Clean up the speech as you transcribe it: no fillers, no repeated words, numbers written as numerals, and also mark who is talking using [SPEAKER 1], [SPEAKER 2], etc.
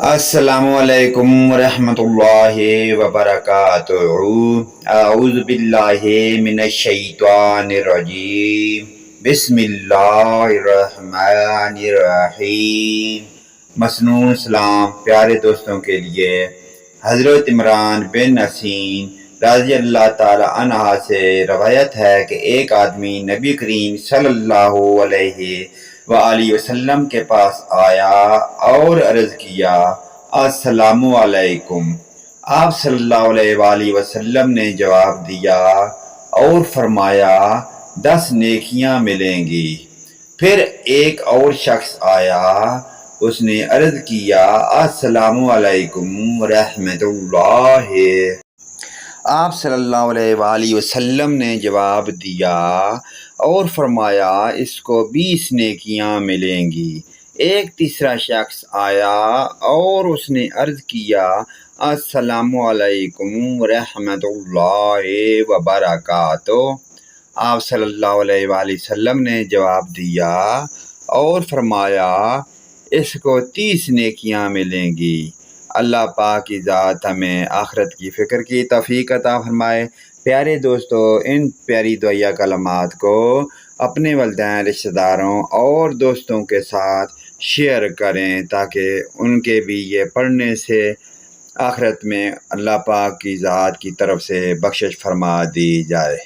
[SPEAKER 1] السلام علیکم ورحمۃ اللہ وبرکاتہ۔ اعوذ باللہ من الشیطان الرجیم، بسم اللہ الرحمن الرحیم۔ مسنون سلام پیارے دوستوں کے لیے حضرت عمران بن حسین رضی اللہ تعالی عنہ سے روایت ہے کہ ایک آدمی نبی کریم صلی اللہ علیہ وآلہ وسلم کے پاس آیا اور عرض کیا، السلام علیکم۔ آپ صلی اللہ علیہ وآلہ وسلم نے جواب دیا اور فرمایا 10 نیکیاں ملیں گی۔ پھر ایک اور شخص آیا، اس نے عرض کیا، السلام علیکم ورحمۃ اللہ۔ آپ صلی اللہ علیہ وآلہ وسلم نے جواب دیا اور فرمایا اس کو 20 نیکیاں ملیں گی۔ ایک تیسرا شخص آیا اور اس نے عرض کیا، السلام علیکم ورحمۃ اللہ وبرکاتہ۔ آپ صلی اللہ علیہ وآلہ وسلم نے جواب دیا اور فرمایا اس کو 30 نیکیاں ملیں گی۔ اللہ پاک کی ذات ہمیں آخرت کی فکر کی توفیق عطا فرمائے۔ پیارے دوستو، ان پیاری دعائیہ کلمات کو اپنے والدین، رشتہ داروں اور دوستوں کے ساتھ شیئر کریں تاکہ ان کے بھی یہ پڑھنے سے آخرت میں اللہ پاک کی ذات کی طرف سے بخشش فرما دی جائے۔